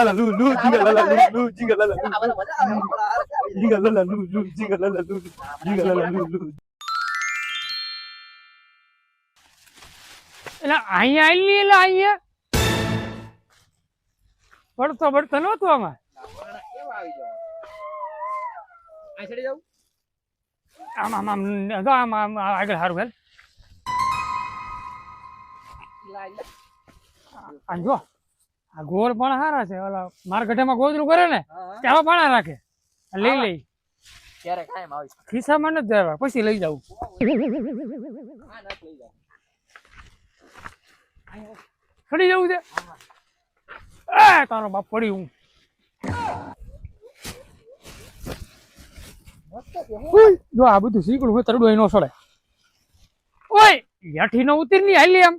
la la lu lu jingle la la lu lu jingle la la lu jingle la la lu lu jingle la la lu jingle la la lu lu એટલે અહીંયા આવેલી એટલે અહીંયા પડતો નહોતો આમાં આમ આગળ સારું હેલ જો આ ગોળ પણ સારા છે ઓલા મારા ગઢામાં ગોદરું કરે ને તેવા પાણા રાખે લઈ લઈ ક્યારે કાયમ આવી ખિસ્સામાં નથી દેવા પછી લઈ જાઉં ખડી જવું છે તારો બાપ પડી હું જો આ બધું શીકડું હોય તરડું ન સડે ઓય યાઠી નો ઉતરી ની હાલી આમ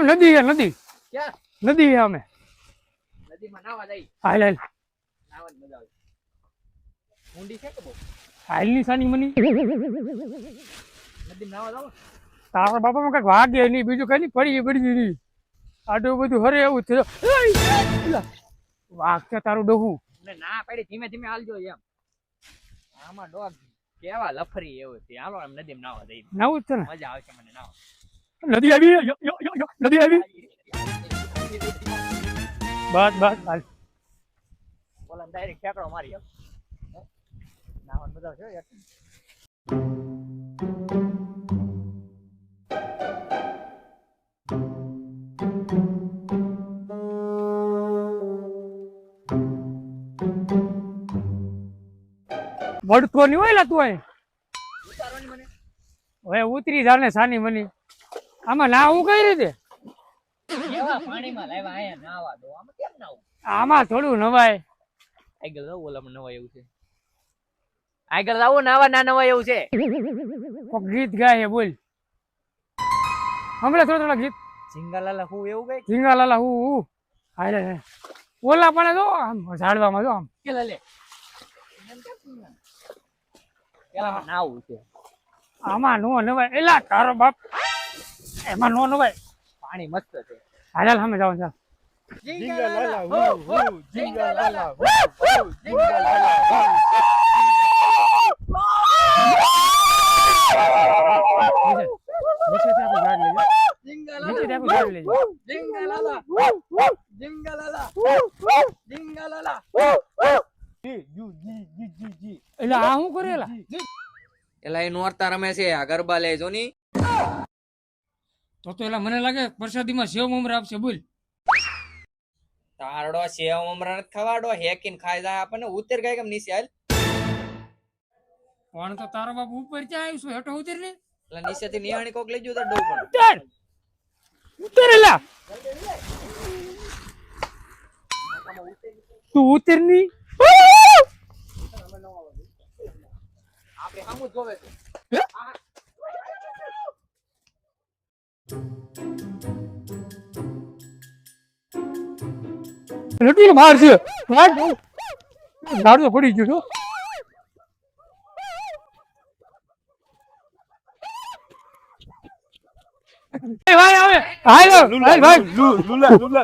નદી હે નદી ક્યાં નદી હે અમે નદીમાં નાવા જઈ હાલ હાલ નાવાની મજા આવે ઊંડી છે કે બહુ હાલ ની સાની મની નદી નાવા જાવ તારા બાપામાં કઈક વાગે નહીં બીજું કઈ નહીં પડી નહીં આટલું બધું હરે એવું થયું વાઘ છે તારું ડોહું ના પડી ધીમે ધીમે હાલજો એમ આમાં ડોગ કેવા લફરી એવું છે હાલો એમ નદીમાં નાવા જઈ નવું જ છે ને મજા આવશે મને નાવા નદી આવી નદી આવી બસ હાલ બોલા ડાયરેક્ટ ઠેકડો મારી નાવાની મજા આવશે યાર વડતો નહીં હોય લા તું અહીં ઉતારવાની મને હવે ઉતરી જા ને સાની મની આમાં ના હું કઈ રીતે કેવા પાણીમાં લાવ્યા આયા નાવા દો આમાં કેમ નાવું આમાં થોડું નવાય આગળ જાવ ઓલામાં નવા એવું છે આગળ જાવ નાવા ના નવા એવું છે કોક ગીત ગાય બોલ હમણાં થોડા ગીત ઝીંગાલાલા હું એવું કઈ ઝીંગાલાલા હું હાલે ઓલા પણ જો આમ ઝાડવામાં જો આમ કે લે પેલા નાવું છે આમાં નો નવાય એલા તારો બાપ એમાં નો નવાય પાણી મસ્ત છે હાલ સામે જાવ ચાલ Jingalala, woo, jingalala, woo, jingalala, એટલે આ શું કરેલા એલા એ નોરતા રમે છે આ ગરબા લે જો ની તો એલા મને લાગે પ્રસાદીમાં સેવ મમરા આપશે બોલ તારડો સેવ મમરા નથી ખવાડો હેકીન ખાઈ જાય આપણને ઉતર ગઈ કેમ નીચે હાલ પણ તો તારો બાપ ઉપર ક્યાં આવ્યું છે હેઠો ઉતર ને એટલે નીચેથી નિહાણી કોક લઈ ગયો તો ડોવ પણ ઉતર ઉતર એલા તું ઉતર ની આપણે સામું જોવે લટુ માર છે ગાડો પડી ગયો છો એ ભાઈ આવે હાલો ભાઈ ભાઈ lula, lula,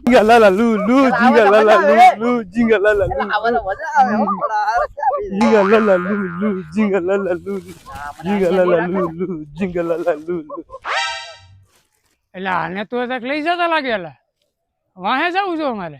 Jingalala, lulu, jingalala, lulu, jingalala, jingalala, lulu, jingalala, lulu, jingalala, lulu, jingalala, lulu. એટલે આને તો લઈ જતા લાગે એટલે વાહે જવું છું અમારે